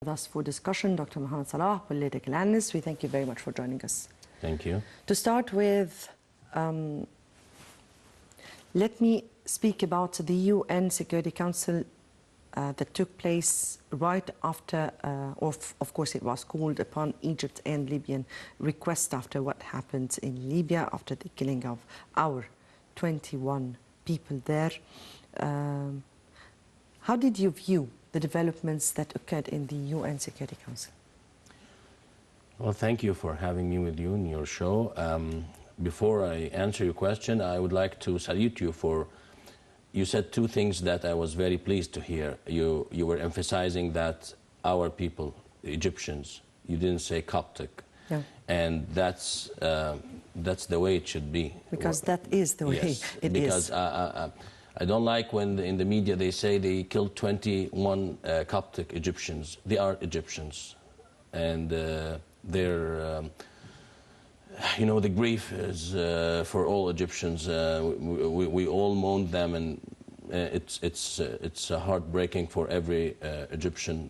With us for discussion, Dr. محمد صلاح, political analyst. We thank you very much for joining us. Thank you. To start with, let me speak about the UN Security Council that took place right after, of course it was called upon Egypt and Libyan request after what happened in Libya, after the killing of our 21 people there. How did you view the developments that occurred in the UN Security Council? Well, thank you for having me with you in your show. Before I answer your question, I would like to salute you for, you said two things that I was very pleased to hear. You were emphasizing that our people, the Egyptians, you didn't say Coptic. No. And that's the way it should be. Because that is the way yes, it because, is. I don't like when in the media they say they killed 21 Coptic Egyptians. They are Egyptians, and they're, you know, the grief is for all Egyptians. We all mourn them, and it's heartbreaking for every Egyptian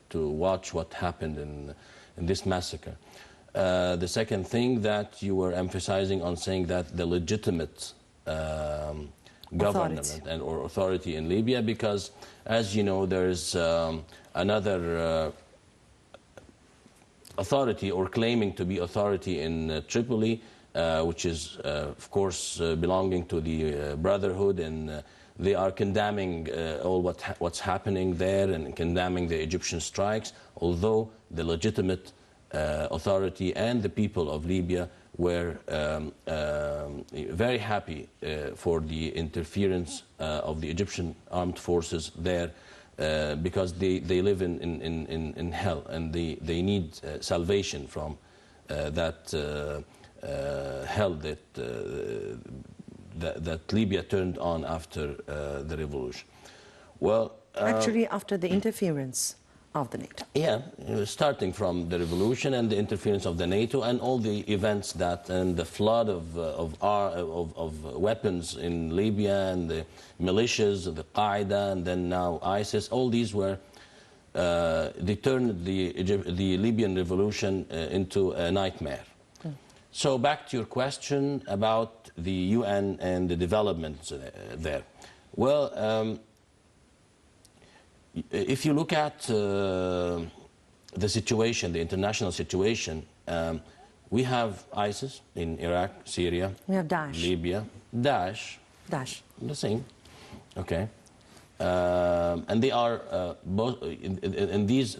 to watch what happened in this massacre. The second thing that you were emphasizing on saying that the legitimate government and or authority in Libya, because as you know there's another authority or claiming to be authority in Tripoli, which is of course belonging to the Brotherhood, and they are condemning all what's happening there and condemning the Egyptian strikes, although the legitimate authority and the people of Libya were very happy for the interference of the Egyptian armed forces there, because they live in hell, and they need salvation from that hell that Libya turned on after the revolution. Well, actually after the interference of the NATO. Yeah, starting from the revolution and the interference of the NATO and all the events that, and the flood of weapons in Libya, and the militias, the Qaeda, and then now ISIS, all these were, they turned the Libyan revolution into a nightmare. So back to your question about the UN and the developments there. Well, if you look at the situation, the international situation, we have ISIS in Iraq, Syria. We have Daesh. Libya. Daesh. The same. Okay. And they are both, and these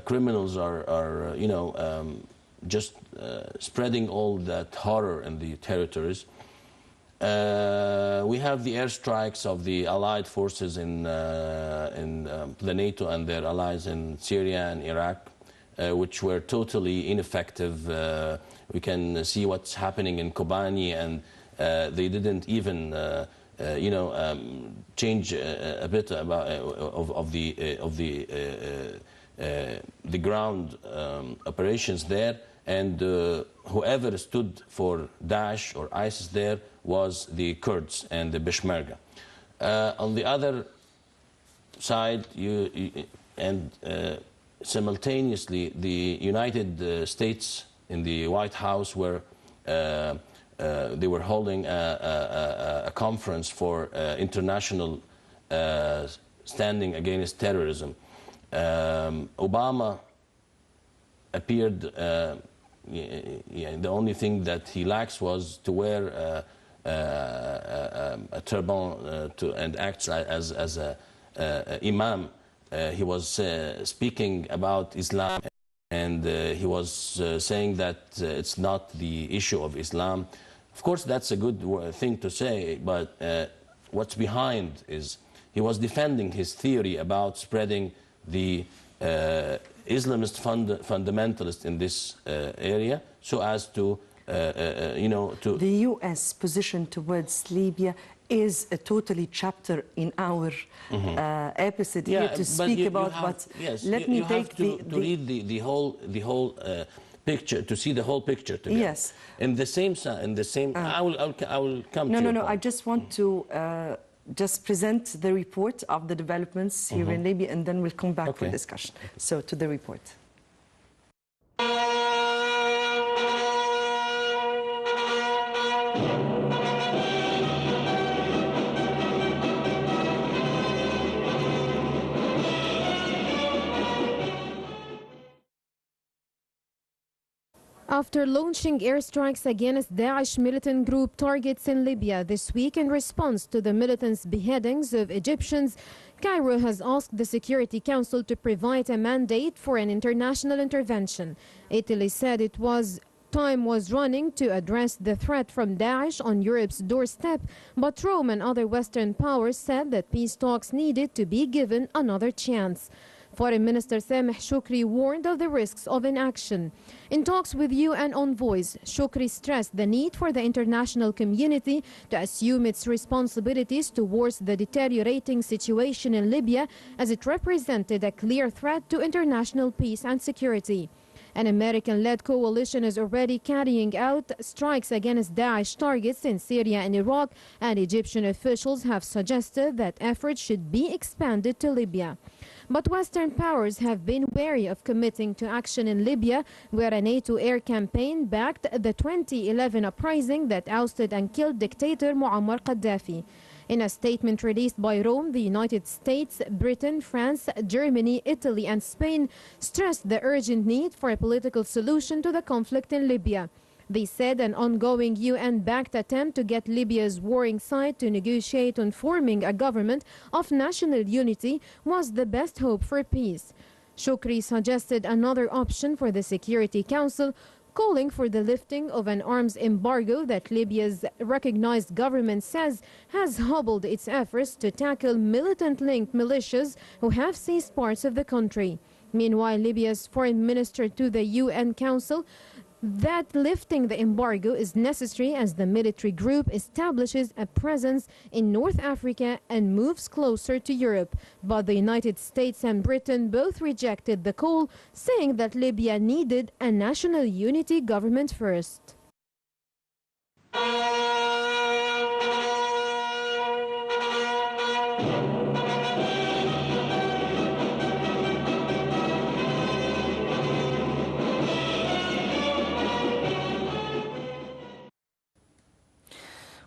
criminals are you know, just spreading all that horror in the territories. We have the airstrikes of the allied forces in the NATO and their allies in Syria and Iraq, which were totally ineffective. We can see what's happening in Kobani, and they didn't even, you know, change a bit about of the ground operations there. And whoever stood for Daesh or ISIS there was the Kurds and the Peshmerga. On the other side, simultaneously, the United States in the White House were they were holding a conference for international standing against terrorism. Obama appeared. Yeah, the only thing that he lacks was to wear a turban and act as a imam. He was speaking about Islam, and he was saying that it's not the issue of Islam. Of course, that's a good thing to say, but what's behind is he was defending his theory about spreading the Islamist fundamentalists in this area, so as to, you know, to... The U.S. position towards Libya is a totally chapter in our episode here to speak about, but yes, let me take to read the whole picture, to see the whole picture together. Yes. In the same, I will come to your point. I just want to just present the report of the developments here in Libya, and then we'll come back for discussion. So to the report. After launching airstrikes against Daesh militant group targets in Libya this week in response to the militants' beheadings of Egyptians, Cairo has asked the Security Council to provide a mandate for an international intervention. Italy said time was running to address the threat from Daesh on Europe's doorstep, but Rome and other Western powers said that peace talks needed to be given another chance. Foreign Minister Sameh Shoukry warned of the risks of inaction. In talks with UN envoys, Shoukry stressed the need for the international community to assume its responsibilities towards the deteriorating situation in Libya, as it represented a clear threat to international peace and security. An American-led coalition is already carrying out strikes against Daesh targets in Syria and Iraq, and Egyptian officials have suggested that efforts should be expanded to Libya. But Western powers have been wary of committing to action in Libya, where a NATO air campaign backed the 2011 uprising that ousted and killed dictator Muammar Gaddafi. In a statement released by Rome, the United States, Britain, France, Germany, Italy and Spain stressed the urgent need for a political solution to the conflict in Libya. They said an ongoing UN-backed attempt to get Libya's warring side to negotiate on forming a government of national unity was the best hope for peace. Shoukry suggested another option for the Security Council, calling for the lifting of an arms embargo that Libya's recognized government says has hobbled its efforts to tackle militant-linked militias who have seized parts of the country. Meanwhile, Libya's foreign minister to the UN Council that lifting the embargo is necessary as the military group establishes a presence in North Africa and moves closer to Europe. But the United States and Britain both rejected the call, saying that Libya needed a national unity government first.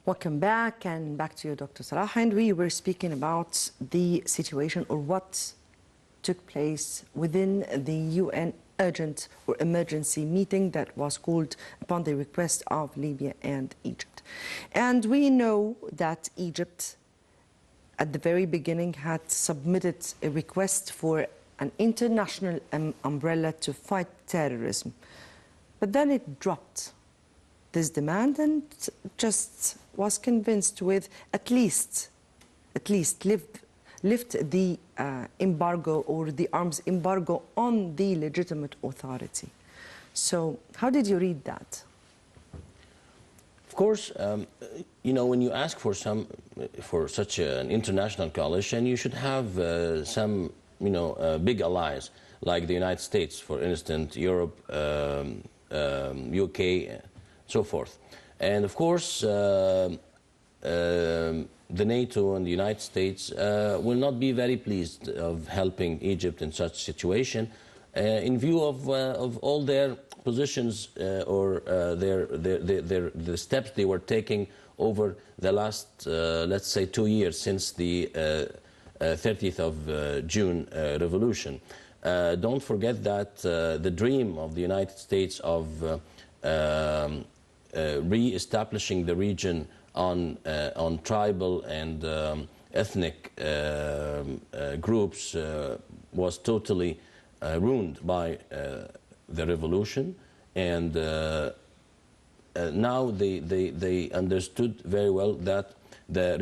Welcome back, and back to you, Dr. Salah. And we were speaking about the situation, or what took place within the UN urgent or emergency meeting that was called upon the request of Libya and Egypt. And we know that Egypt, at the very beginning, had submitted a request for an international umbrella to fight terrorism. But then it dropped this demand and just was convinced with at least lift the embargo or the arms embargo on the legitimate authority. So how did you read that? Of course, you know, when you ask for such an international coalition, you should have some, you know, big allies like the United States, for instance, Europe, UK, so forth. And of course, the NATO and the United States will not be very pleased of helping Egypt in such situation in view of all their positions or the steps they were taking over the last, let's say, 2 years since the 30th of June revolution. Don't forget that the dream of the United States of re-establishing the region on tribal and ethnic groups was totally ruined by the revolution, and now they understood very well that the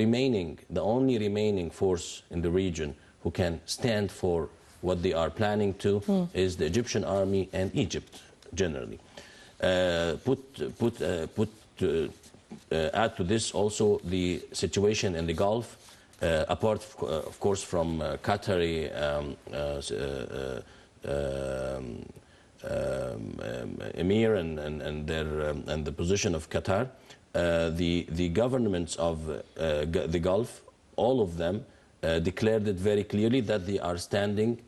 only remaining force in the region who can stand for what they are planning to is the Egyptian army and Egypt generally. Add to this also the situation in the Gulf, apart of course from Qatari emir and the position of Qatar. The governments of the Gulf all of them declared it very clearly that they are standing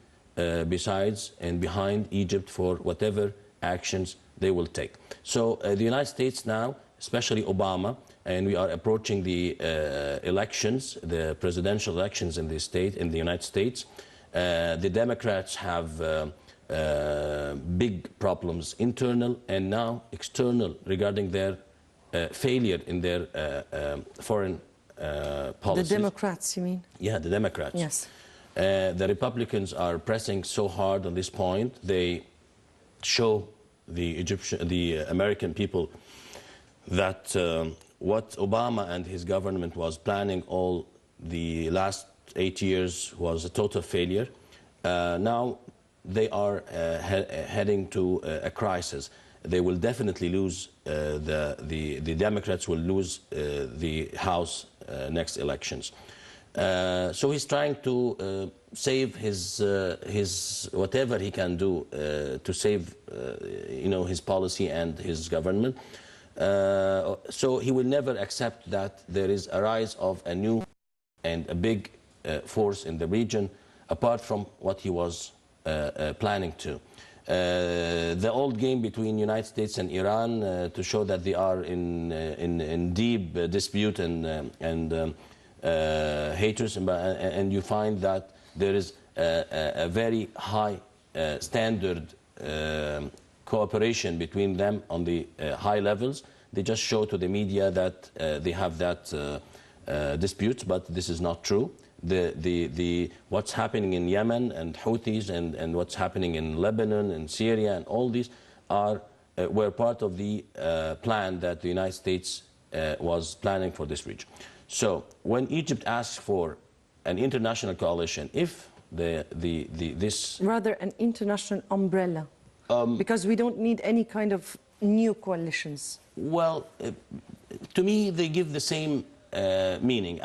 besides and behind Egypt for whatever actions they will take. So the United States now, especially Obama, and we are approaching the elections, the presidential elections in the United States. The Democrats have big problems, internal and now external, regarding their failure in their foreign policies. The Democrats, you mean? Yeah, the Democrats. Yes. The Republicans are pressing so hard on this point. They show the American people that what Obama and his government was planning all the last 8 years was a total failure. Now they are heading to a crisis. They will definitely lose, the Democrats will lose the House next elections. So he's trying to save his whatever he can do to save his policy and his government. So he will never accept that there is a rise of a new and a big force in the region, apart from what he was planning to. The old game between United States and Iran to show that they are in deep dispute and haters, and you find that there is a very high standard cooperation between them on the high levels. They just show to the media that they have that dispute, but this is not true. What's happening in Yemen and Houthis and what's happening in Lebanon and Syria and all these were part of the plan that the United States was planning for this region. So when Egypt asks for an international coalition, if this rather an international umbrella, because we don't need any kind of new coalitions. Well, to me they give the same meaning.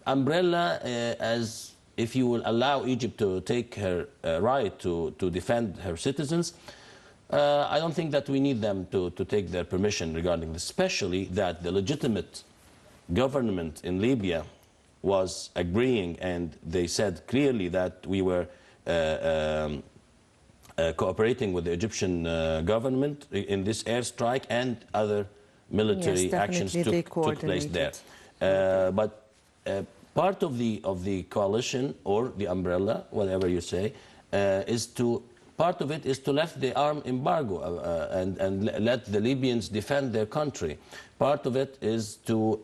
Umbrella, as if you will allow Egypt to take her right to defend her citizens, I don't think that we need them to take their permission regarding this, especially that the legitimate government in Libya was agreeing, and they said clearly that we were cooperating with the Egyptian government in this airstrike, and other military actions took place there. But part of the coalition, or the umbrella, whatever you say, part of it is to lift the arm embargo and let the Libyans defend their country. Part of it is to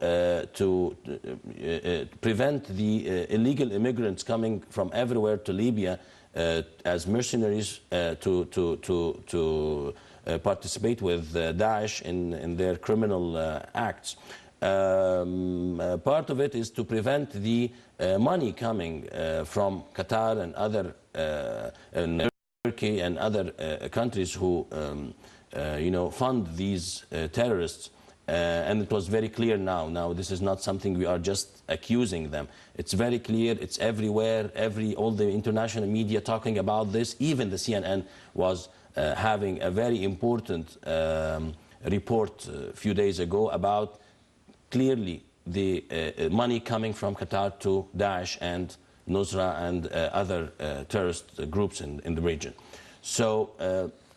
prevent the illegal immigrants coming from everywhere to Libya as mercenaries to participate with Daesh in their criminal acts. Part of it is to prevent the money coming from Qatar and other and Turkey and other countries who fund these terrorists. And it was very clear now. Now this is not something we are just accusing them. It's very clear. It's everywhere. All the international media talking about this. Even the CNN was having a very important report a few days ago about clearly the money coming from Qatar to Daesh and Nusra and other terrorist groups in the region. So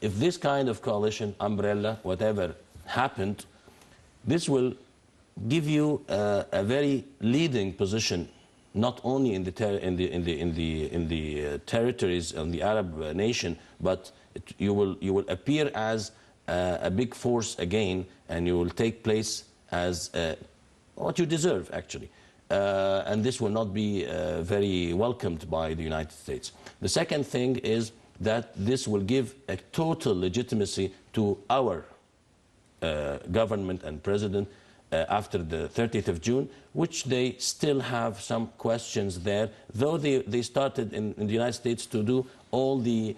if this kind of coalition, umbrella, whatever happened, this will give you a very leading position, not only in the territories of the Arab nation, but you will appear as a big force again, and you will take place as what you deserve, actually. And this will not be very welcomed by the United States. The second thing is that this will give a total legitimacy to our government and president after the 30th of June, which they still have some questions there, though they started in the United States to do all the,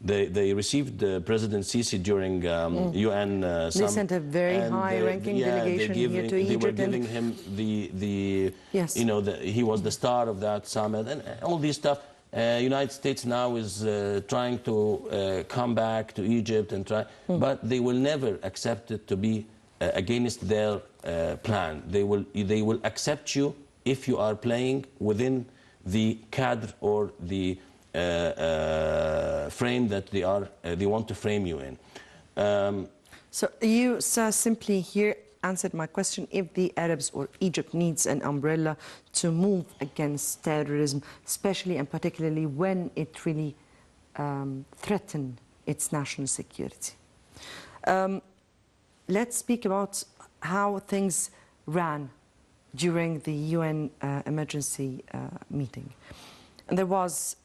they received President Sisi during UN summit. They sent a very high-ranking delegation here to Egypt. They were giving him he was the star of that summit and all this stuff. United States now is trying to come back to Egypt and try, but they will never accept it to be against their plan. They will accept you if you are playing within the cadre or the frame that they want to frame you in. So you, sir, simply here answered my question. If the Arabs or Egypt needs an umbrella to move against terrorism, especially and particularly when it really threatens its national security. Let's speak about how things ran during the UN emergency meeting. And there was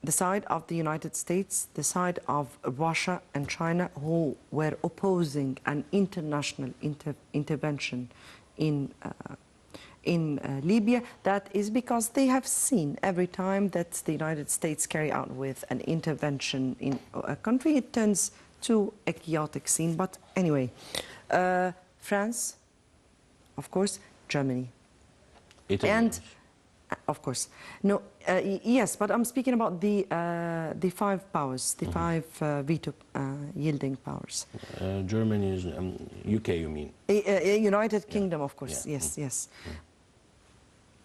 the side of the United States, the side of Russia and China, who were opposing an international intervention in Libya. That is because they have seen every time that the United States carry out with an intervention in a country, it turns to a chaotic scene. But anyway, France, of course, Germany. Italy. And of course, no, yes, but I'm speaking about the five powers, the five veto yielding powers. Germany is UK, you mean? United Kingdom, of course. Yeah. Yes, yes.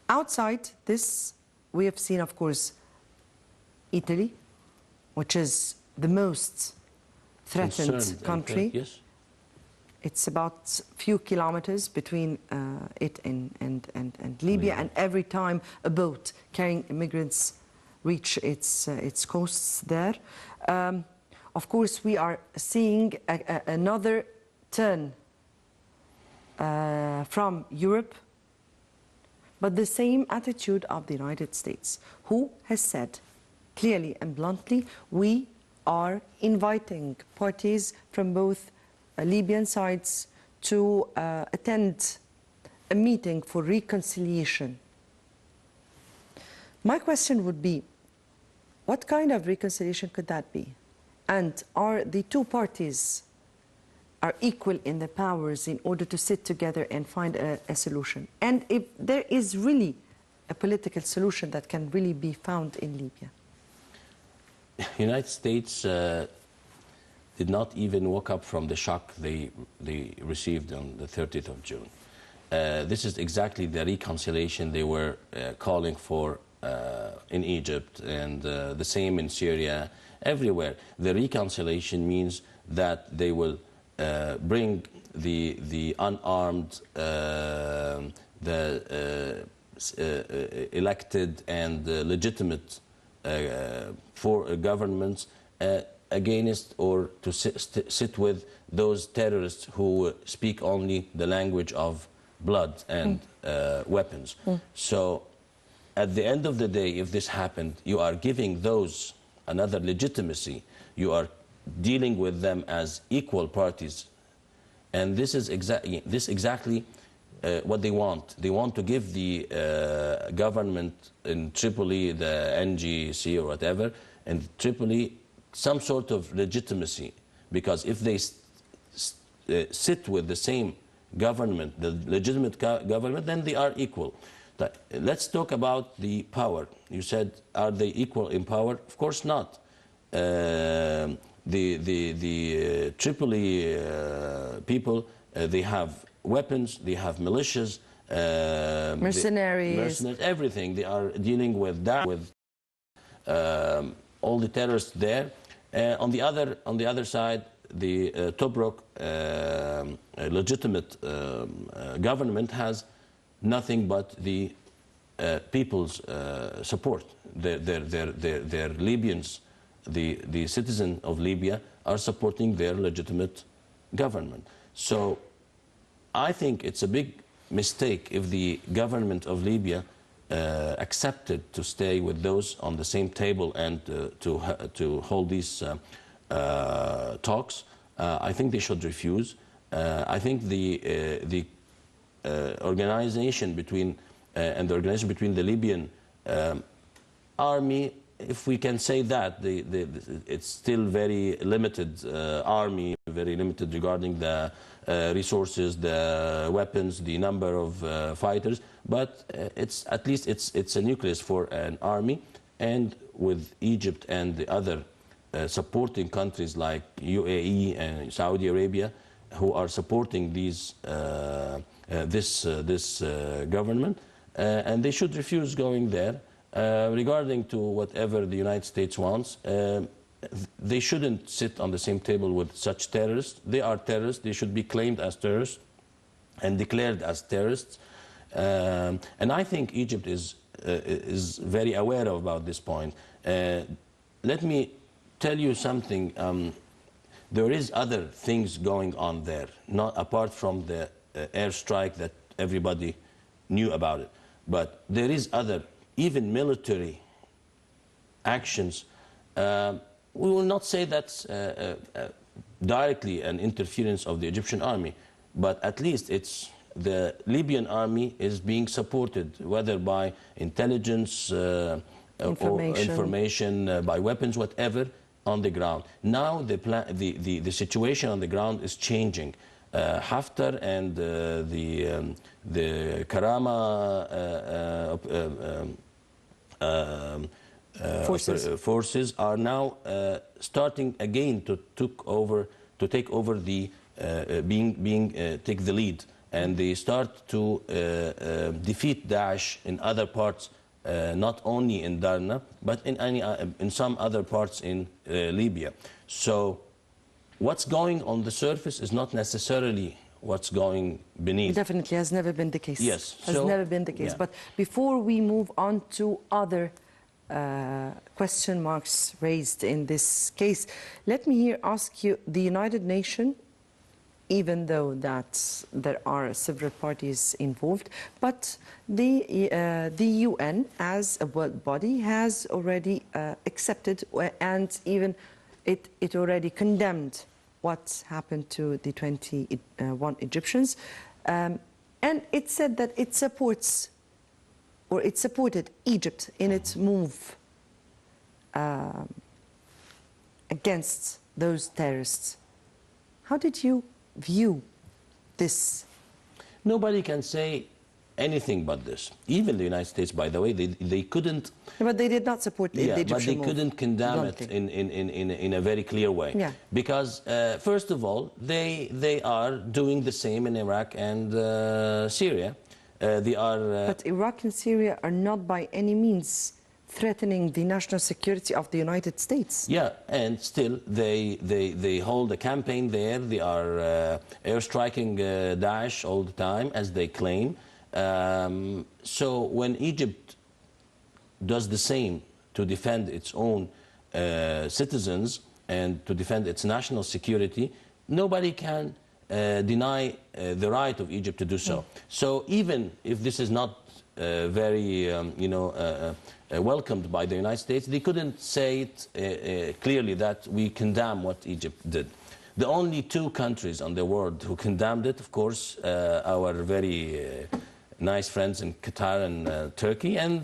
Outside this, we have seen, of course, Italy, which is the most threatened country. Yes. It's about a few kilometers between it and Libya, and every time a boat carrying immigrants reach its coasts there. Of course, we are seeing another turn from Europe, but the same attitude of the United States, who has said clearly and bluntly, we are inviting parties from both Libyan sides to attend a meeting for reconciliation. My question would be, what kind of reconciliation could that be? And are the two parties are equal in the powers in order to sit together and find a solution? And if there is really a political solution that can really be found in Libya? United States did not even wake up from the shock they received on the 30th of June. This is exactly the reconciliation they were calling for in Egypt, and the same in Syria, everywhere. The reconciliation means that they will bring the unarmed, elected and legitimate for governments against or to sit with those terrorists who speak only the language of blood and weapons. So at the end of the day, if this happened, you are giving those another legitimacy. You are dealing with them as equal parties. And this is exactly what they want. They want to give the government in Tripoli, the NGC or whatever, and Tripoli some sort of legitimacy, because if they sit with the same government, the legitimate government, then they are equal. Let's talk about the power. You said, are they equal in power? Of course not. The Tripoli people, they have weapons, they have militias, mercenaries, everything. They are dealing with that, with all the terrorists there. On the other side, the Tobruk legitimate government has nothing but the people's support. Their Libyans, the citizens of Libya, are supporting their legitimate government. So I think it's a big mistake if the government of Libya accepted to stay with those on the same table and to hold these talks. I think they should refuse. I think the organization between the Libyan army, if we can say that, it's still very limited army, very limited regarding the resources, the weapons, the number of fighters, but it's at least it's a nucleus for an army. and with Egypt and the other supporting countries like UAE and Saudi Arabia, who are supporting these this government, and they should refuse going there. Regarding to whatever the United States wants, they shouldn't sit on the same table with such terrorists. They are terrorists. They should be claimed as terrorists and declared as terrorists. And I think Egypt is very aware about this point. Let me tell you something. There is other things going on there, not apart from the airstrike that everybody knew about it. But there is other, even military actions. We will not say that's directly an interference of the Egyptian army, but at least it's the Libyan army is being supported, whether by intelligence, or information, by weapons, whatever, on the ground. Now the situation on the ground is changing. Haftar and the Karama forces are now starting again to take over the take the lead, and they start to defeat Daesh in other parts, not only in Darna but in some other parts in Libya. So what's going on the surface is not necessarily what's going beneath. Definitely has never been the case. Yes, has never been the case. Yeah. But before we move on to other question marks raised in this case, let me here ask you, the United Nations, even though that there are several parties involved, but the UN as a world body has already accepted and even it already condemned what happened to the 21 Egyptians, and it said that it supports, or it supported Egypt in its move against those terrorists. How did you view this? Nobody can say anything but this. Even the United States, by the way, they couldn't. But they did not support the Egyptian but they move, couldn't condemn it in a very clear way. Yeah. Because first of all, they are doing the same in Iraq and Syria. They are. But Iraq and Syria are not by any means threatening the national security of the United States. Yeah, and still they hold a campaign there. They are airstriking Daesh all the time, as they claim. So when Egypt does the same to defend its own citizens and to defend its national security, nobody can deny the right of Egypt to do so. So even if this is not very, welcomed by the United States, they couldn't say it clearly that we condemn what Egypt did. The only two countries on the world who condemned it, of course, our very nice friends in Qatar and Turkey, and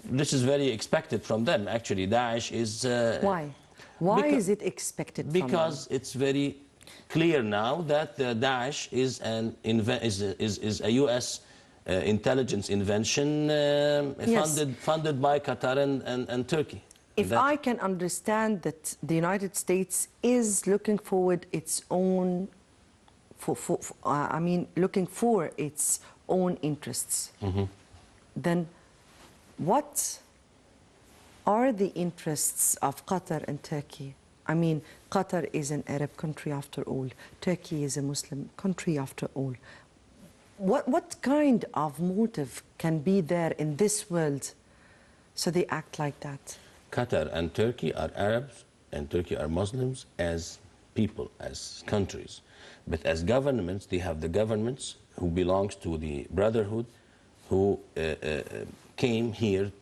this is very expected from them. Actually, Daesh is... Why? Why is it expected from them? Because it's very clear now that Daesh is a U.S. Intelligence invention funded by Qatar and Turkey. If I can understand that the United States is looking forward its own, looking for its own interests, then what are the interests of Qatar and Turkey? I mean, Qatar is an Arab country after all. Turkey is a Muslim country after all. What kind of motive can be there in this world so they act like that? Qatar and Turkey are Arabs and Turkey are Muslims as people, as countries. But as governments, they have the governments who belongs to the Brotherhood, who came here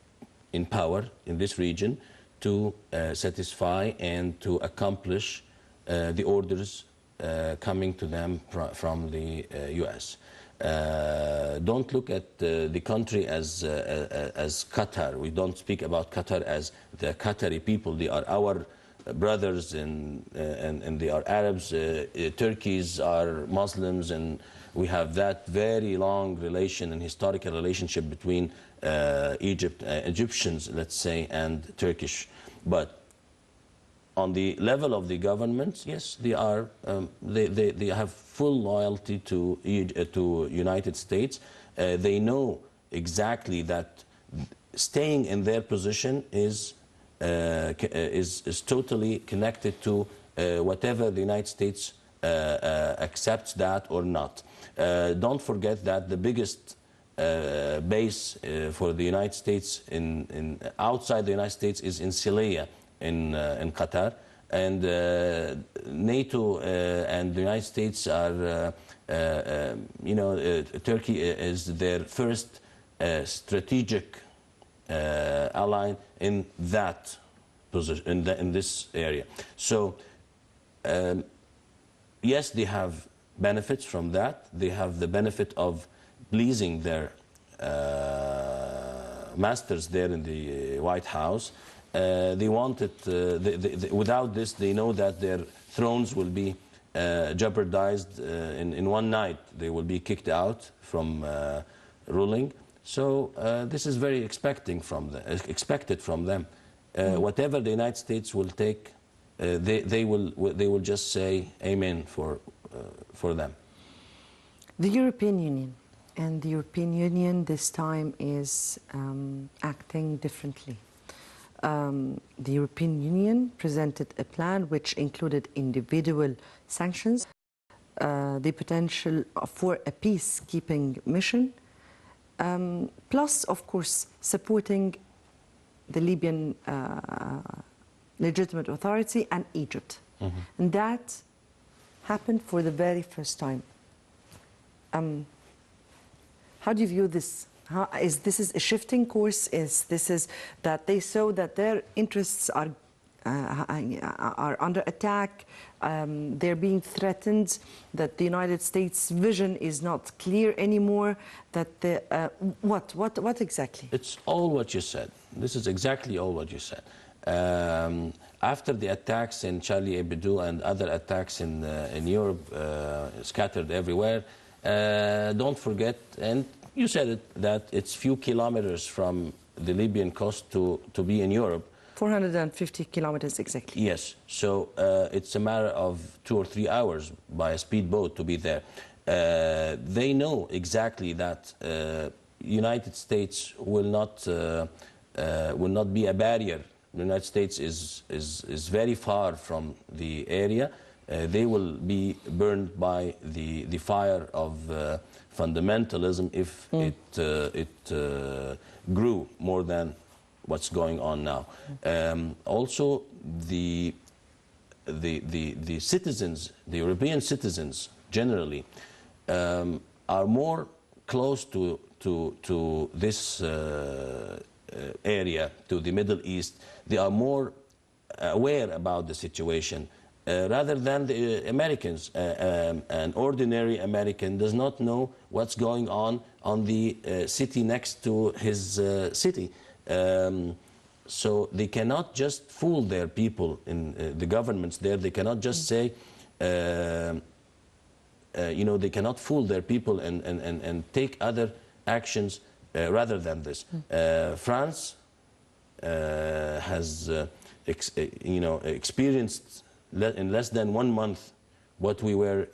in power in this region to satisfy and to accomplish the orders coming to them from the U.S. Don't look at the country as Qatar. We don't speak about Qatar as the Qatari people. They are our brothers and they are Arabs. Turkeys are Muslims, and We have that very long relation and historical relationship between Egyptians, let's say, and Turkish. But on the level of the governments, yes, they are. They have full loyalty to United States. They know exactly that staying in their position is totally connected to whatever the United States accepts that or not. Don't forget that the biggest base for the United States outside the United States is in Sileya in Qatar, and NATO and the United States are, Turkey is their first strategic ally in that position, in this area. So yes, they have benefits from that. They have the benefit of pleasing their masters there in the White House. They wanted, without this, they know that their thrones will be jeopardized in one night. They will be kicked out from ruling. So this is very expected from them. Whatever the United States will take, they will just say amen for them. The European Union, and the European Union this time is acting differently. The European Union presented a plan which included individual sanctions, the potential for a peacekeeping mission, plus, of course, supporting the Libyan legitimate authority and Egypt. Mm-hmm. And that happened for the very first time. How do you view this? This is a shifting course? Is that they saw that their interests are under attack? They're being threatened. That the United States' vision is not clear anymore. That what exactly? It's all what you said. This is exactly all what you said. After the attacks in Charlie Hebdo and other attacks in Europe, scattered everywhere, don't forget, and you said it, that it's few kilometers from the Libyan coast to be in Europe. 450 kilometers exactly. Yes, so it's a matter of 2 or 3 hours by a speedboat to be there. They know exactly that United States will not be a barrier. The United States is very far from the area. They will be burned by the fire of fundamentalism if it grew more than what's going on now. Also, the citizens, the European citizens generally, are more close to this area, to the Middle East. They are more aware about the situation rather than the Americans. An ordinary American does not know what's going on the city next to his city. So they cannot just fool their people in the governments there. They cannot just say, they cannot fool their people and take other actions rather than this. France has, experienced in less than 1 month what we were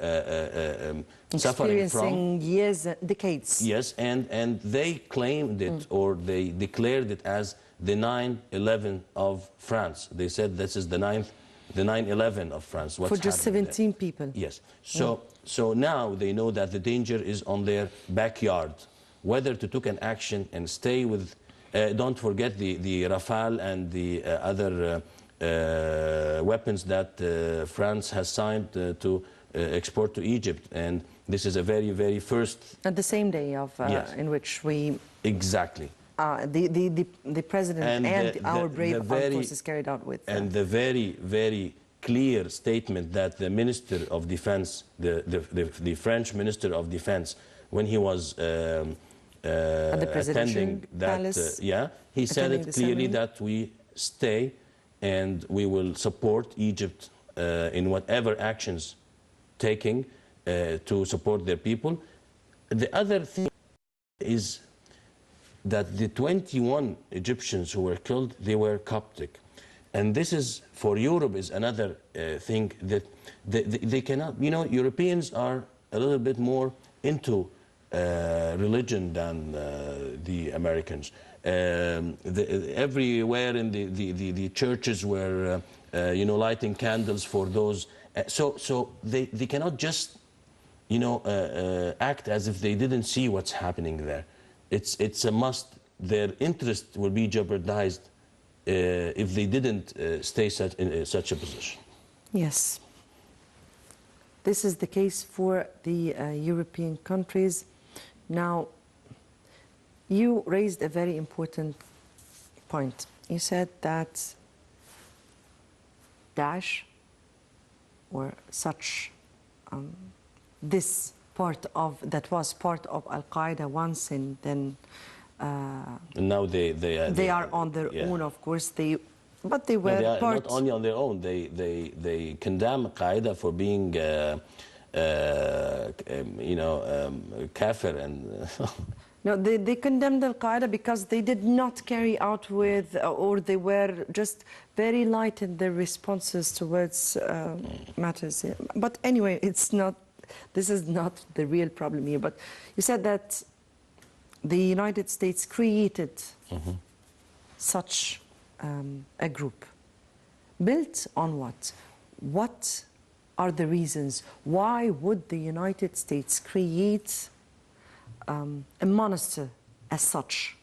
suffering from. Years, decades. Yes, and they claimed it, or they declared it as the 9/11 of France. They said this is the 9/11 of France. For just 17 people. Yes. So now they know that the danger is on their backyard. Whether to take an action and stay with, don't forget the Rafale and the other weapons that France has signed to export to Egypt, and this is a very, very first. At the same day of yes. in which we exactly the president and our brave armed forces carried out with. And the very, very clear statement that the Minister of Defense, the French Minister of Defense, when he was at the attending that, palace, he said it clearly that we stay and we will support Egypt in whatever actions taking to support their people. The other thing is that the 21 Egyptians who were killed, they were Coptic. And this is, for Europe, is another thing that they cannot, you know, Europeans are a little bit more into religion than the Americans. Everywhere in the churches were, you know, lighting candles for those. So they cannot just, you know, act as if they didn't see what's happening there. It's a must. Their interest will be jeopardized if they didn't stay in such a position. Yes. This is the case for the European countries. Now, you raised a very important point. You said that Daesh, or such, this part of, that was part of Al-Qaeda once, and then and now they are on their own, of course. But they were no, they part. Not only on their own. They condemn Al-Qaeda for being, you know, kafir and. No, they condemned Al-Qaeda because they did not carry out with, or they were just very light in their responses towards matters. But anyway, it's not. This is not the real problem here. But you said that the United States created such a group. Built on what? What are the reasons? Why would the United States create a monster as such?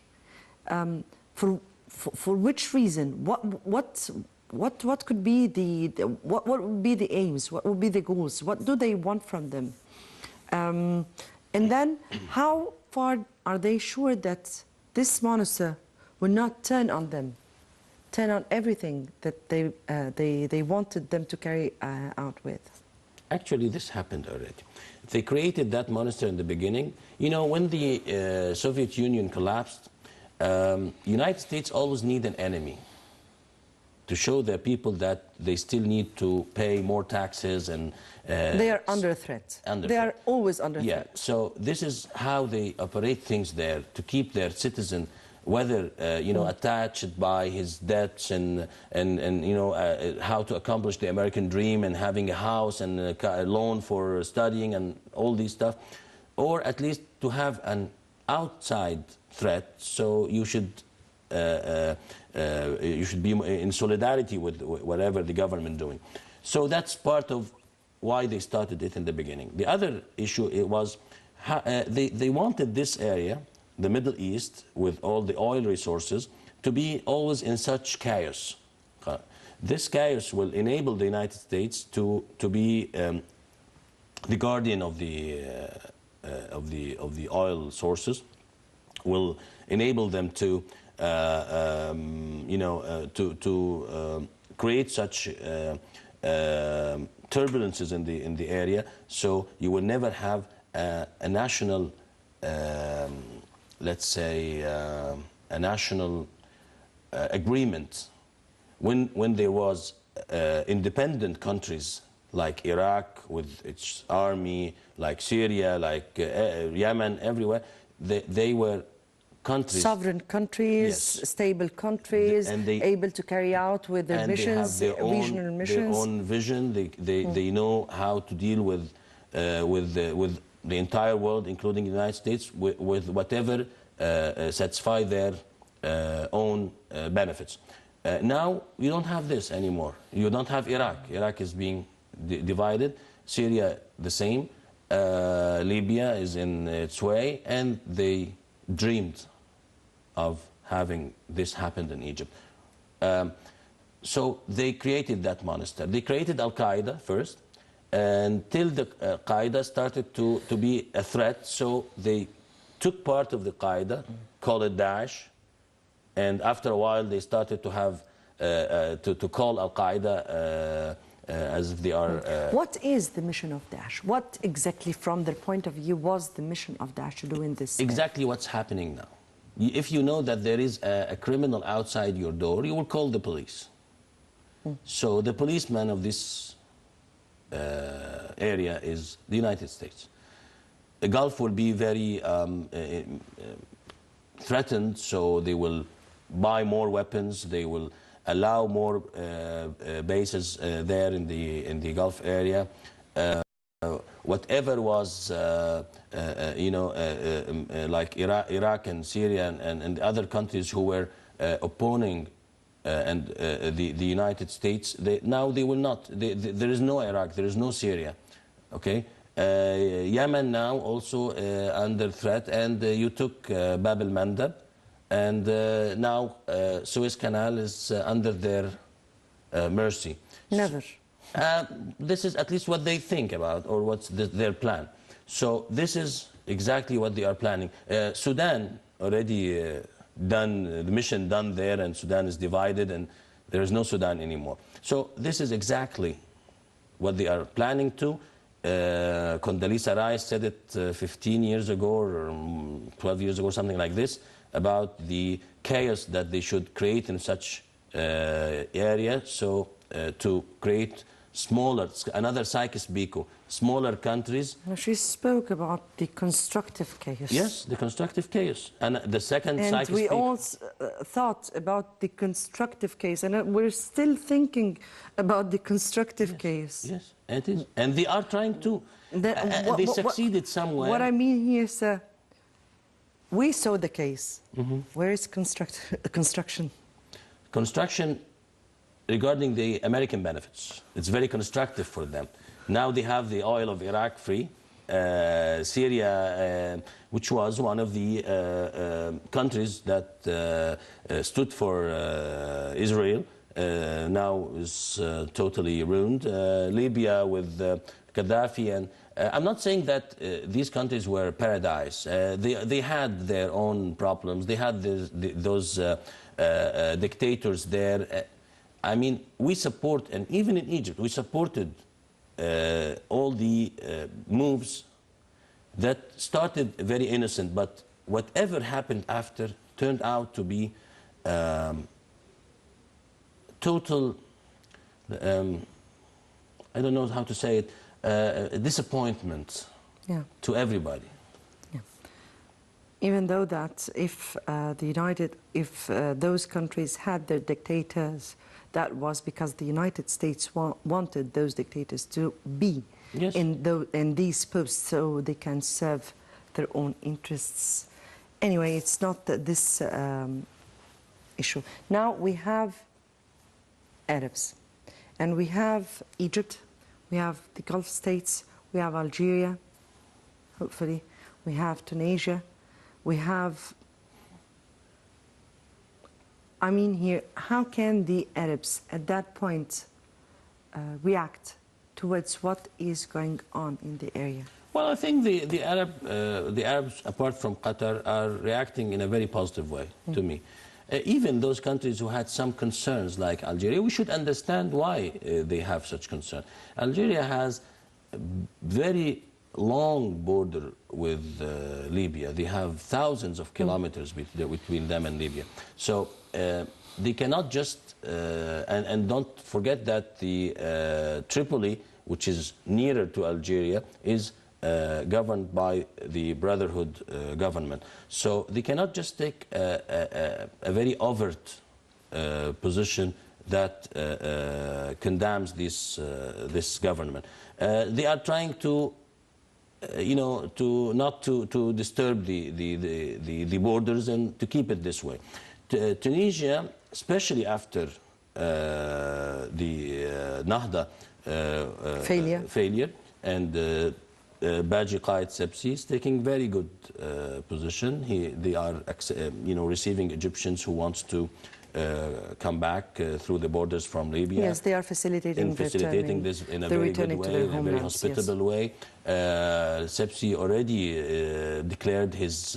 For which reason? What could be what would be the aims? What would be the goals? What do they want from them? And then, how far are they sure that this monster will not turn on them, turn on everything that they wanted them to carry out with? Actually, this happened already. They created that monster in the beginning. You know, when the Soviet Union collapsed, United States always need an enemy to show their people that they still need to pay more taxes and they are under threat. They are always under threat. Yeah. So this is how they operate things there, to keep their citizen, whether you know, attached by his debts and you know, how to accomplish the American dream and having a house and a loan for studying and all these stuff, or at least to have an outside threat. So you should be in solidarity with whatever the government doing. So that's part of why they started it in the beginning. The other issue, it was they wanted this area, the Middle East, with all the oil resources, to be always in such chaos. This chaos will enable the United States to be the guardian of the oil sources, will enable them to you know, to create such turbulences in the area, so you will never have a national, let's say, a national agreement. When there was independent countries like Iraq with its army, like Syria, like Yemen, everywhere, they were countries, sovereign countries, yes, stable countries, and able to carry out with their missions, regional missions. Their own vision. They know how to deal with the entire world, including the United States, with whatever satisfy their own benefits. Now you don't have this anymore. You don't have Iraq. Iraq is being divided. Syria the same. Libya is in its way, and they dreamed of having this happen in Egypt. So they created that monster. They created Al-Qaeda first, until the Qaeda started to be a threat. So they took part of the Qaeda, called it Daesh, and after a while they started to have to call Al-Qaeda as if they are... What is the mission of Daesh? What exactly, from their point of view, was the mission of Daesh to do in this? Exactly what's happening now. If you know that there is a criminal outside your door, you will call the police. So the policeman of this area is the United States. The Gulf will be very threatened, so they will buy more weapons. They will allow more bases there in the Gulf area. Whatever was, like Iraq and Syria and other countries who were opposing the United States, now they will not. There is no Iraq, there is no Syria. Okay. Yemen now also under threat, and you took Bab el-Mandeb, and now Suez Canal is under their mercy. Never. This is at least what they think about, or what's their plan. So this is exactly what they are planning. Sudan already done, the mission done there, and Sudan is divided, and there is no Sudan anymore. So this is exactly what they are planning to. Condoleezza Rice said it 15 years ago or 12 years ago, something like this, about the chaos that they should create in such area. So to create smaller, another Sykes Biko, smaller countries. She spoke about the constructive chaos. Yes, the constructive chaos. And the second Sykes Biko. And we all thought about the constructive chaos, and we're still thinking about the constructive chaos. Yes, it is. And they are trying to. They succeeded somewhere. What I mean here, sir, we saw the case. Where is construction? Construction regarding the American benefits. It's very constructive for them. Now they have the oil of Iraq free. Syria, which was one of the countries that stood for Israel, now is totally ruined. Libya with Gaddafi, and I'm not saying that these countries were paradise. They had their own problems. They had those dictators there. I mean, we support, and even in Egypt, we supported all the moves that started very innocent, but whatever happened after turned out to be total, I don't know how to say it, disappointment to everybody. Yeah. Even though that if those countries had their dictators, that was because the United States wanted those dictators to be in these posts so they can serve their own interests. Anyway, it's not this issue. Now we have Arabs, and we have Egypt, we have the Gulf states, we have Algeria, hopefully, we have Tunisia, we have... I mean here, how can the Arabs at that point react towards what is going on in the area? Well, I think the Arabs, apart from Qatar, are reacting in a very positive way to me. Even those countries who had some concerns, like Algeria, we should understand why they have such concern. Algeria has a very long border with Libya. They have thousands of kilometers between them and Libya. So they cannot just, and don't forget that the Tripoli, which is nearer to Algeria, is governed by the Brotherhood government. So they cannot just take a very overt position that condemns this government. They are trying to, not to disturb the borders and to keep it this way. Tunisia, especially after the Nahda failure and Baji Qaid Sebsi is taking very good position. They are receiving Egyptians who wants to come back through the borders from Libya. Yes, they are facilitating this in a very good way, in a very hospitable way. Sebsi already declared his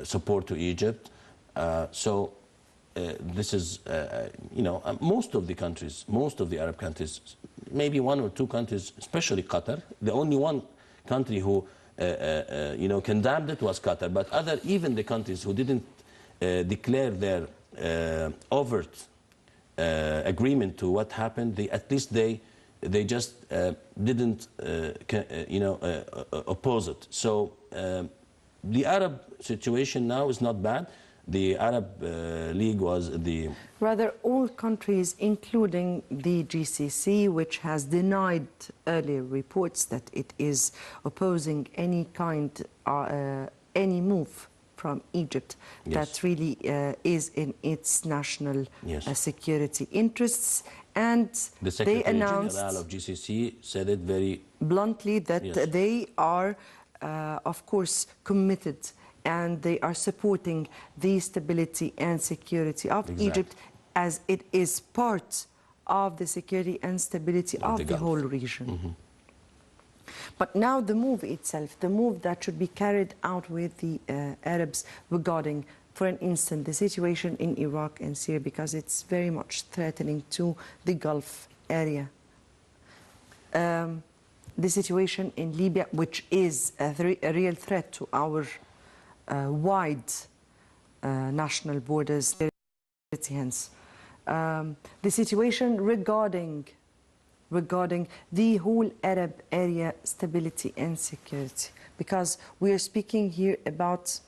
support to Egypt. So this is, most of the countries, most of the Arab countries, maybe one or two countries, especially Qatar. The only one country who, condemned it was Qatar. But even the countries who didn't declare their overt agreement to what happened. At least they just didn't oppose it. So the Arab situation now is not bad. The Arab League was the... Rather, all countries, including the GCC, which has denied earlier reports that it is opposing any any move from Egypt that really is in its national security interests. And the Secretary General of GCC said it very bluntly that they are, of course, committed and they are supporting the stability and security of Egypt, as it is part of the security and stability of the whole region. But now the move itself, the move that should be carried out with the Arabs regarding, for instance, the situation in Iraq and Syria, because it's very much threatening to the Gulf area. The situation in Libya, which is a real threat to our wide national borders, hence. The situation regarding the whole Arab area stability and security, because we are speaking here about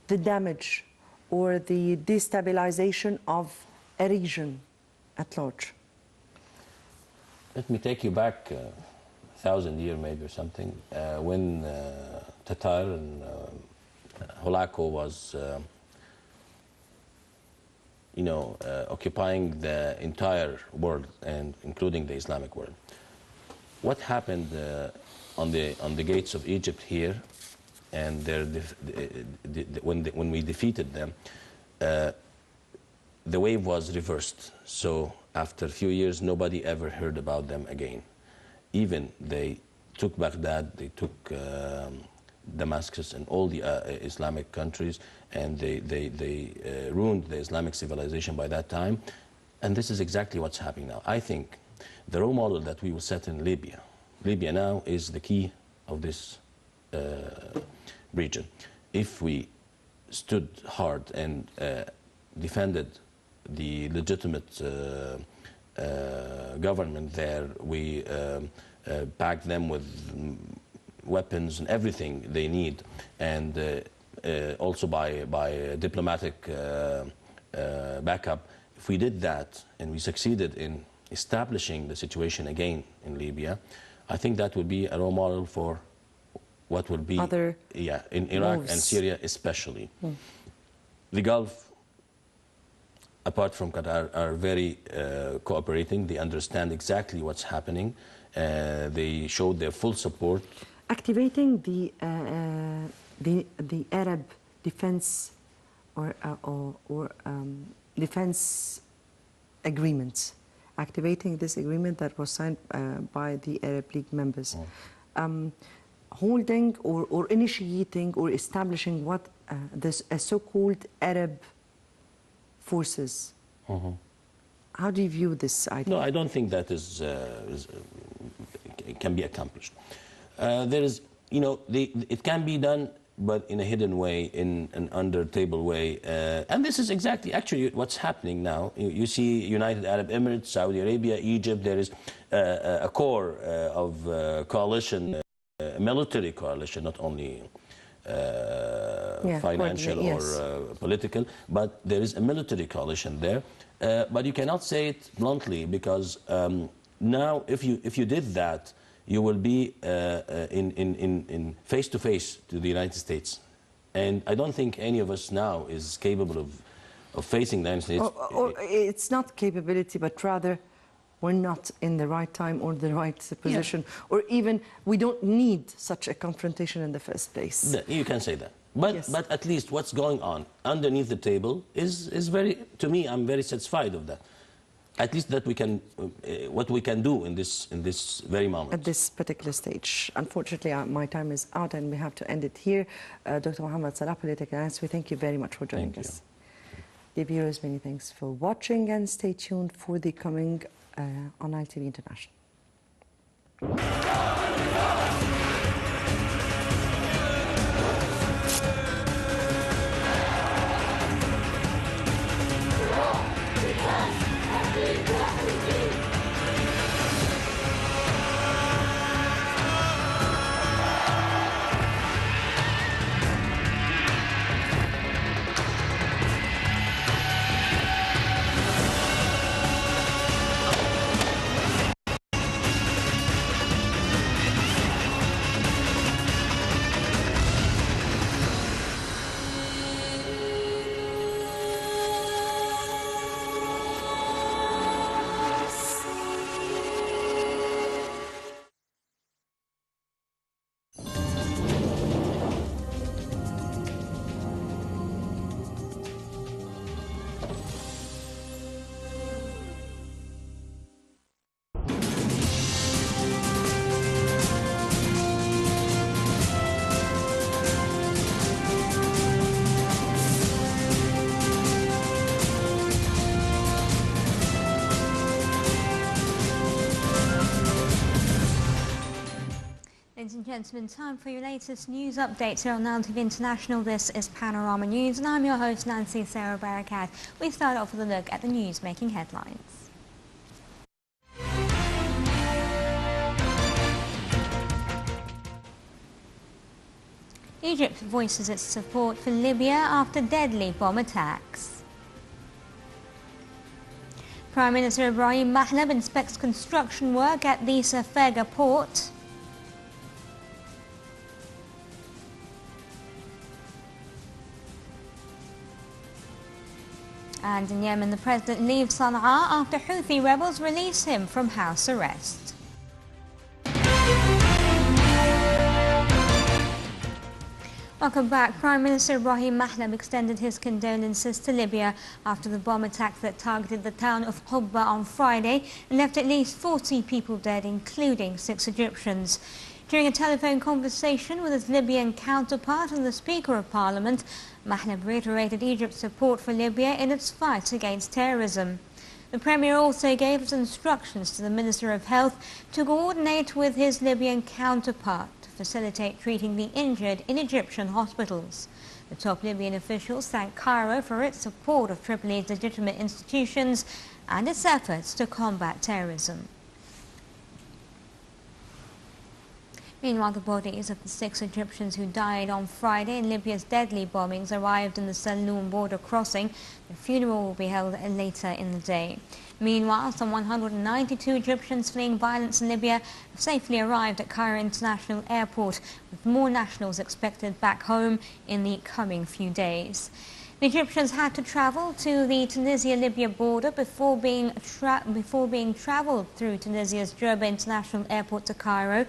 the damage or the destabilization of a region at large. Let me take you back 1,000 years maybe or something, when Tatar and Holako was occupying the entire world, and including the Islamic world. What happened on the gates of Egypt here, and when we defeated them, the wave was reversed. So after a few years, nobody ever heard about them again. Even they took Baghdad, they took Damascus and all the Islamic countries, and they ruined the Islamic civilization by that time. And this is exactly what's happening now. I think the role model that we will set in Libya now is the key of this region. If we stood hard and defended the legitimate government there, we backed them with weapons and everything they need, and also by diplomatic backup. If we did that and we succeeded in establishing the situation again in Libya, I think that would be a role model for what will be other in Iraq and Syria especially. The Gulf, apart from Qatar, are very cooperating. They understand exactly what's happening. They showed their full support. Activating the Arab defense or defense agreements, activating this agreement that was signed by the Arab League members, holding or initiating or establishing what this so-called Arab forces. How do you view this idea? No, I don't think that can be accomplished. There is, it can be done, but in a hidden way, in an under-table way. And this is actually what's happening now. You see United Arab Emirates, Saudi Arabia, Egypt. There is a core of coalition, a military coalition, not only financial or political, but there is a military coalition there. But you cannot say it bluntly, because now if you did that, you will be in face-to-face to the United States. And I don't think any of us now is capable of facing the United States. Or it's not capability, but rather we're not in the right time or the right position. Or even we don't need such a confrontation in the first place. You can say that. But at least what's going on underneath the table is very, to me, I'm very satisfied of that. At least that we can, what we can do in this very moment. At this particular stage. Unfortunately, my time is out and we have to end it here. Dr. محمد Salah, political analyst, we thank you very much for joining us. Dear viewers, many thanks for watching, and stay tuned for the coming on ITV International. Gentlemen, time for your latest news updates here on Now TV International. This is Panorama News and I'm your host Nancy Sarah Barakat. We start off with a look at the news making headlines. Egypt voices its support for Libya after deadly bomb attacks. Prime Minister Ibrahim Mahlab inspects construction work at the Safega port. And in Yemen, the president leaves Sana'a after Houthi rebels release him from house arrest. Welcome back. Prime Minister Ibrahim Mahlab extended his condolences to Libya after the bomb attack that targeted the town of Qubba on Friday and left at least 40 people dead, including 6 Egyptians. During a telephone conversation with his Libyan counterpart and the Speaker of Parliament, Mahlab reiterated Egypt's support for Libya in its fight against terrorism. The Premier also gave his instructions to the Minister of Health to coordinate with his Libyan counterpart to facilitate treating the injured in Egyptian hospitals. The top Libyan officials thanked Cairo for its support of Tripoli's legitimate institutions and its efforts to combat terrorism. Meanwhile, the bodies of the 6 Egyptians who died on Friday in Libya's deadly bombings arrived in the Saloum border crossing. The funeral will be held later in the day. Meanwhile, some 192 Egyptians fleeing violence in Libya have safely arrived at Cairo International Airport, with more nationals expected back home in the coming few days. The Egyptians had to travel to the Tunisia-Libya border before being travelled through Tunisia's Jerba International Airport to Cairo.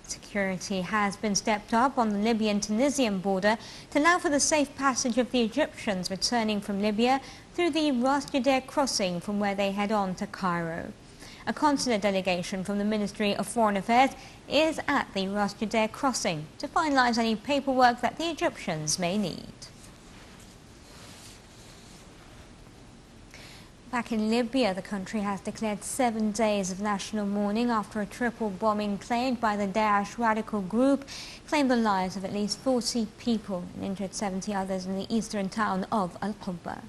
Security has been stepped up on the Libyan-Tunisian border to allow for the safe passage of the Egyptians returning from Libya through the Ras Jdir crossing from where they head on to Cairo. A consular delegation from the Ministry of Foreign Affairs is at the Ras Jdir crossing to finalise any paperwork that the Egyptians may need. Back in Libya, the country has declared 7 days of national mourning after a triple bombing claimed by the Daesh radical group claimed the lives of at least 40 people and injured 70 others in the eastern town of Al-Qubba.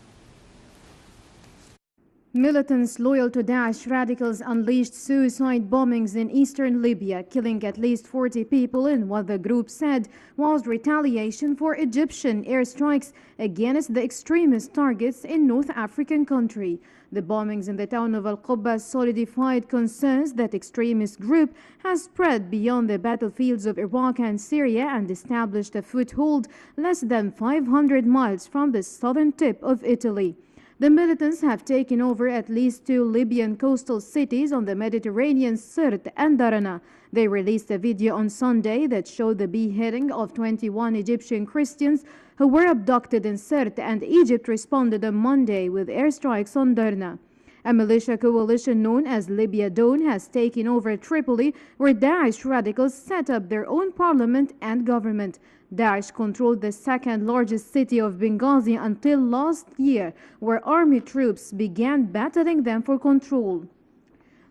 Militants loyal to Daesh radicals unleashed suicide bombings in eastern Libya, killing at least 40 people in what the group said was retaliation for Egyptian airstrikes against the extremist targets in North African country. The bombings in the town of Al-Qubba solidified concerns that extremist group has spread beyond the battlefields of Iraq and Syria and established a foothold less than 500 miles from the southern tip of Italy. The militants have taken over at least 2 Libyan coastal cities on the Mediterranean, Sirte and Darana. They released a video on Sunday that showed the beheading of 21 Egyptian Christians who were abducted in Sirte, and Egypt responded on Monday with airstrikes on Darna. A militia coalition known as Libya Dawn has taken over Tripoli, where Daesh radicals set up their own parliament and government. Daesh controlled the second largest city of Benghazi until last year, where army troops began battling them for control.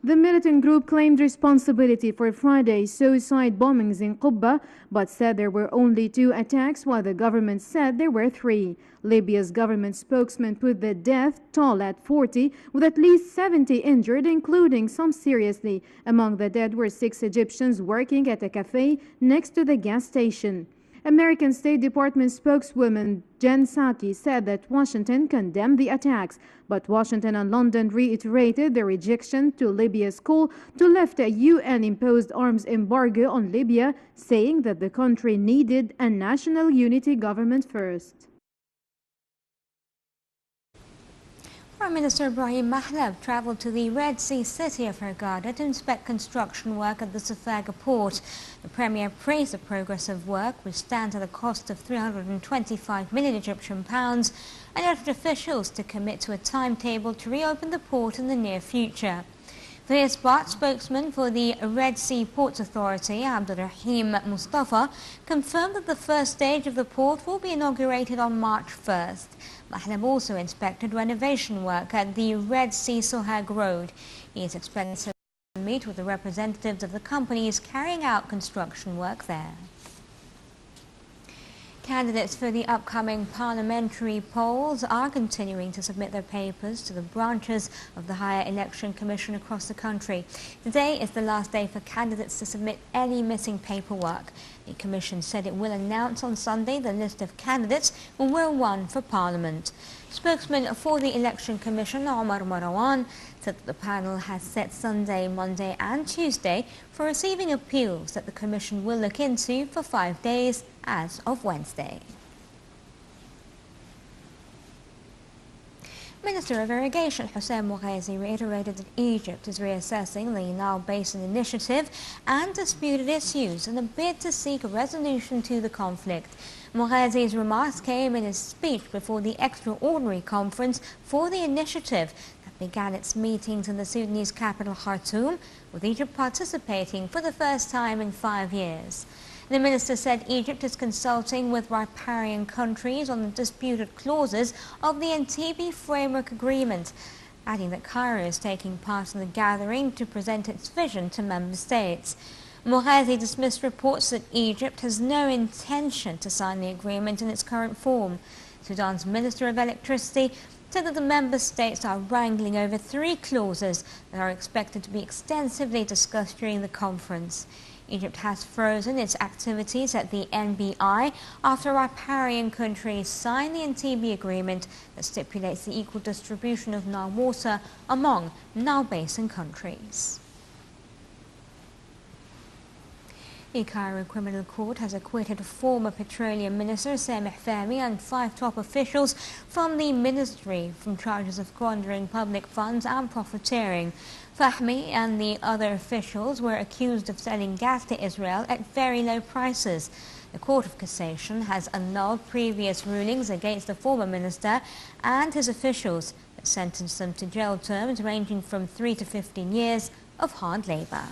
The militant group claimed responsibility for Friday's suicide bombings in Qubba, but said there were only 2 attacks, while the government said there were 3. Libya's government spokesman put the death toll at 40, with at least 70 injured, including some seriously. Among the dead were 6 Egyptians working at a cafe next to the gas station. American State Department spokeswoman Jen Psaki said that Washington condemned the attacks, but Washington and London reiterated their rejection to Libya's call to lift a UN-imposed arms embargo on Libya, saying that the country needed a national unity government first. Prime Minister Ibrahim Mahlab travelled to the Red Sea city of Hurghada to inspect construction work at the Safega port. The Premier praised the progress of work, which stands at a cost of 325 million Egyptian pounds, and urged officials to commit to a timetable to reopen the port in the near future. For his part, spokesman for the Red Sea Ports Authority, Abdulrahim Mustafa, confirmed that the first stage of the port will be inaugurated on March 1st. Mahlab also inspected renovation work at the Red Sea Sohag Road. He is expected to meet with the representatives of the companies carrying out construction work there. Candidates for the upcoming parliamentary polls are continuing to submit their papers to the branches of the Higher Election Commission across the country. Today is the last day for candidates to submit any missing paperwork. The Commission said it will announce on Sunday the list of candidates who will run for Parliament. Spokesman for the Election Commission, Omar Marwan, said that the panel has set Sunday, Monday and Tuesday for receiving appeals that the Commission will look into for 5 days as of Wednesday. Minister of Irrigation Hussein Moghazi reiterated that Egypt is reassessing the Nile Basin Initiative and disputed issues in a bid to seek a resolution to the conflict. Moghazi's remarks came in his speech before the extraordinary conference for the initiative that began its meetings in the Sudanese capital Khartoum, with Egypt participating for the first time in 5 years. The minister said Egypt is consulting with riparian countries on the disputed clauses of the Entebbe Framework Agreement, adding that Cairo is taking part in the gathering to present its vision to member states. Moghazi dismissed reports that Egypt has no intention to sign the agreement in its current form. Sudan's Minister of Electricity said that the member states are wrangling over 3 clauses that are expected to be extensively discussed during the conference. Egypt has frozen its activities at the NBI after riparian countries signed the Entebbe Agreement that stipulates the equal distribution of Nile water among Nile Basin countries. The Cairo Criminal Court has acquitted former Petroleum Minister Sameh Fahmy and 5 top officials from the ministry from charges of squandering public funds and profiteering. Fahmy and the other officials were accused of selling gas to Israel at very low prices. The Court of Cassation has annulled previous rulings against the former minister and his officials that sentenced them to jail terms ranging from 3 to 15 years of hard labour.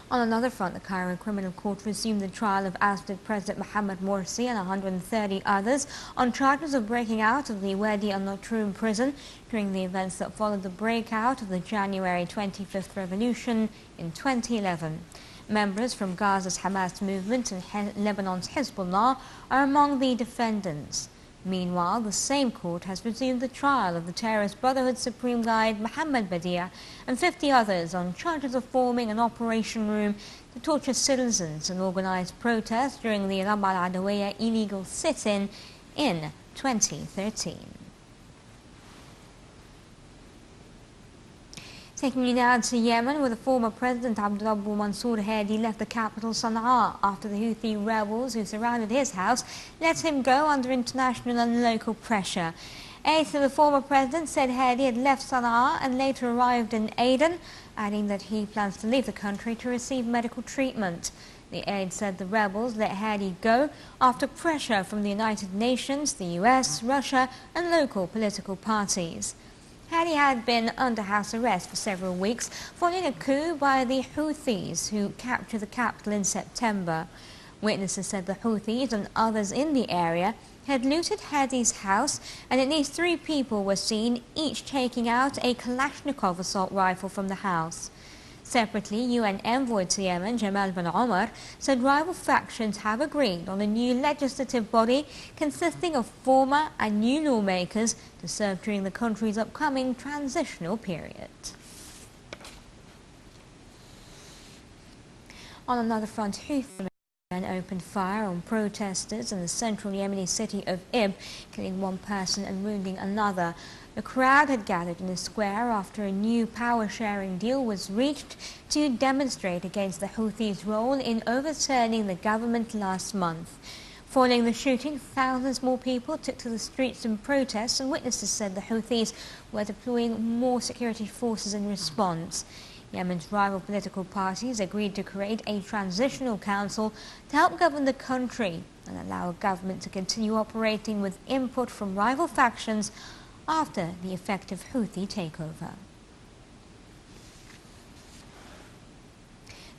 On another front, the Cairo Criminal Court resumed the trial of ousted President Mohammed Morsi and 130 others on charges of breaking out of the Wadi al-Notroum prison during the events that followed the breakout of the January 25th revolution in 2011. Members from Gaza's Hamas movement and Lebanon's Hezbollah are among the defendants. Meanwhile, the same court has resumed the trial of the Terrorist Brotherhood Supreme Guide Mohammed Badia and 50 others on charges of forming an operation room to torture citizens and organize protests during the Rab'a al-Adawiyya illegal sit-in in 2013. Taking you now to Yemen, where the former President Abdurrabbu Mansour Hadi left the capital Sana'a after the Houthi rebels who surrounded his house let him go under international and local pressure. Aides to the former president said Hadi had left Sana'a and later arrived in Aden, adding that he plans to leave the country to receive medical treatment. The aide said the rebels let Hadi go after pressure from the United Nations, the US, Russia and local political parties. Hadi had been under house arrest for several weeks following a coup by the Houthis who captured the capital in September. Witnesses said the Houthis and others in the area had looted Hadi's house, and at least 3 people were seen, each taking out a Kalashnikov assault rifle from the house. Separately, UN envoy to Yemen, Jamal bin Omar, said rival factions have agreed on a new legislative body consisting of former and new lawmakers to serve during the country's upcoming transitional period. On another front, Houthi opened fire on protesters in the central Yemeni city of Ib, killing 1 person and wounding another. The crowd had gathered in a square after a new power-sharing deal was reached to demonstrate against the Houthis' role in overturning the government last month. Following the shooting, thousands more people took to the streets in protest, and witnesses said the Houthis were deploying more security forces in response. Yemen's rival political parties agreed to create a transitional council to help govern the country and allow a government to continue operating with input from rival factions after the effective Houthi takeover.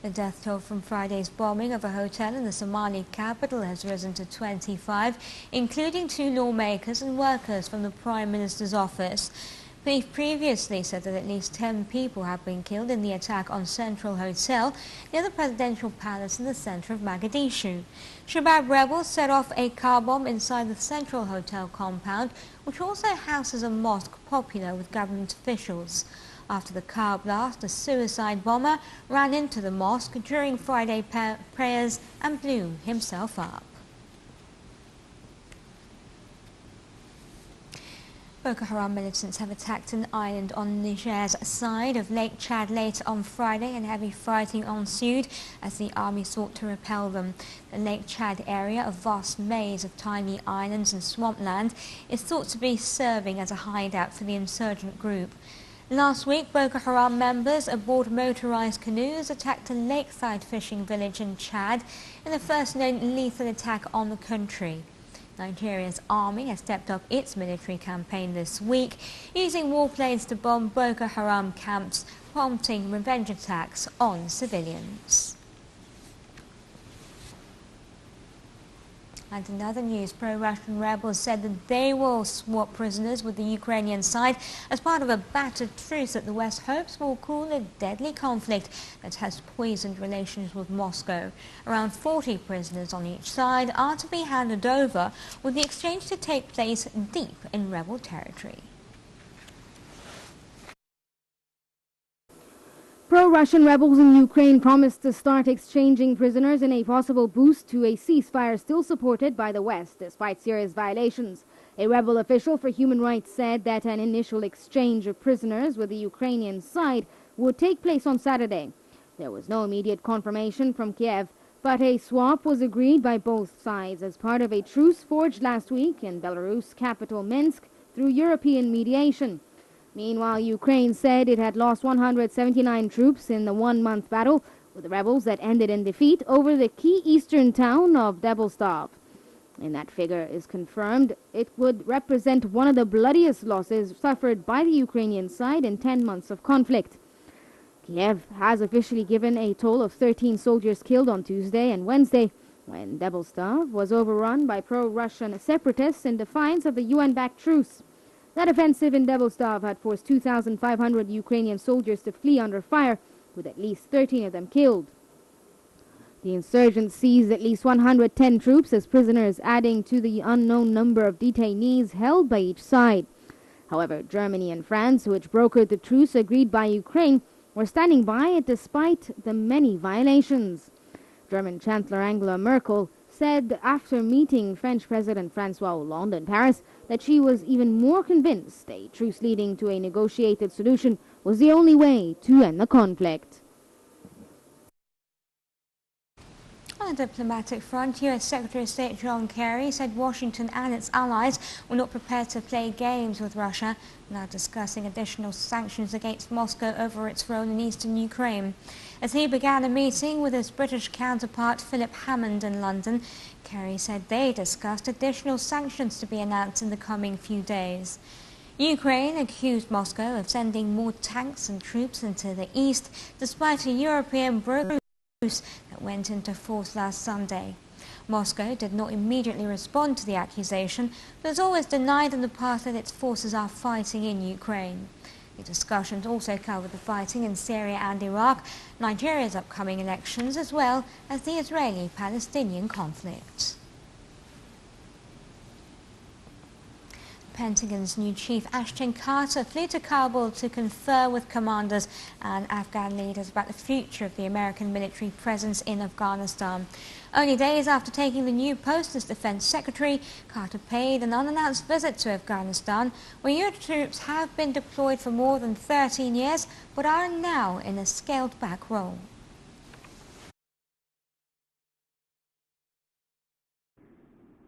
The death toll from Friday's bombing of a hotel in the Somali capital has risen to 25, including 2 lawmakers and workers from the Prime Minister's office. Police previously said that at least 10 people have been killed in the attack on Central Hotel near the presidential palace in the center of Mogadishu. Shabab rebels set off a car bomb inside the Central Hotel compound, which also houses a mosque popular with government officials. After the car blast, a suicide bomber ran into the mosque during Friday prayers and blew himself up. Boko Haram militants have attacked an island on Niger's side of Lake Chad late on Friday, and heavy fighting ensued as the army sought to repel them. The Lake Chad area, a vast maze of tiny islands and swampland, is thought to be serving as a hideout for the insurgent group. Last week, Boko Haram members aboard motorized canoes attacked a lakeside fishing village in Chad in the first known lethal attack on the country. Nigeria's army has stepped up its military campaign this week, using warplanes to bomb Boko Haram camps, prompting revenge attacks on civilians. And in other news, pro-Russian rebels said that they will swap prisoners with the Ukrainian side as part of a battered truce that the West hopes will cool a deadly conflict that has poisoned relations with Moscow. Around 40 prisoners on each side are to be handed over, with the exchange to take place deep in rebel territory. Pro-Russian rebels in Ukraine promised to start exchanging prisoners in a possible boost to a ceasefire still supported by the West, despite serious violations. A rebel official for human rights said that an initial exchange of prisoners with the Ukrainian side would take place on Saturday. There was no immediate confirmation from Kiev, but a swap was agreed by both sides as part of a truce forged last week in Belarus' capital Minsk through European mediation. Meanwhile, Ukraine said it had lost 179 troops in the one-month battle with the rebels that ended in defeat over the key eastern town of Debaltseve. And that figure is confirmed. It would represent one of the bloodiest losses suffered by the Ukrainian side in 10 months of conflict. Kiev has officially given a toll of 13 soldiers killed on Tuesday and Wednesday when Debaltseve was overrun by pro-Russian separatists in defiance of the UN-backed truce. That offensive in Debaltseve had forced 2,500 Ukrainian soldiers to flee under fire, with at least 13 of them killed. The insurgents seized at least 110 troops as prisoners, adding to the unknown number of detainees held by each side. However, Germany and France, which brokered the truce agreed by Ukraine, were standing by it despite the many violations. German Chancellor Angela Merkel said after meeting French President François Hollande in Paris that she was even more convinced a truce leading to a negotiated solution was the only way to end the conflict. On a diplomatic front, U.S. Secretary of State John Kerry said Washington and its allies were not prepared to play games with Russia, now discussing additional sanctions against Moscow over its role in eastern Ukraine. As he began a meeting with his British counterpart Philip Hammond in London, Kerry said they discussed additional sanctions to be announced in the coming few days. Ukraine accused Moscow of sending more tanks and troops into the east, despite a European truce that went into force last Sunday. Moscow did not immediately respond to the accusation, but has always denied in the past that its forces are fighting in Ukraine. The discussions also covered the fighting in Syria and Iraq, Nigeria's upcoming elections, as well as the Israeli-Palestinian conflict. Pentagon's new chief, Ashton Carter, flew to Kabul to confer with commanders and Afghan leaders about the future of the American military presence in Afghanistan. Only days after taking the new post as Defense Secretary, Carter paid an unannounced visit to Afghanistan, where US troops have been deployed for more than 13 years, but are now in a scaled-back role.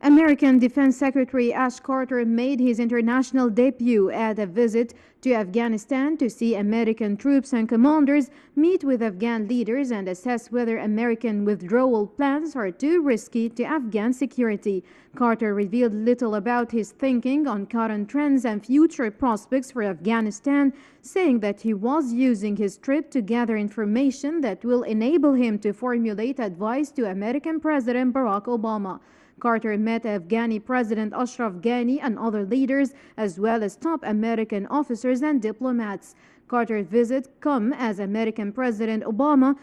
American Defense Secretary Ash Carter made his international debut at a visit to Afghanistan to see American troops and commanders meet with Afghan leaders and assess whether American withdrawal plans are too risky to Afghan security. Carter revealed little about his thinking on current trends and future prospects for Afghanistan, saying that he was using his trip to gather information that will enable him to formulate advice to American President Barack Obama. Carter met Afghani President Ashraf Ghani and other leaders, as well as top American officers and diplomats. Carter's visit comes as American President Obama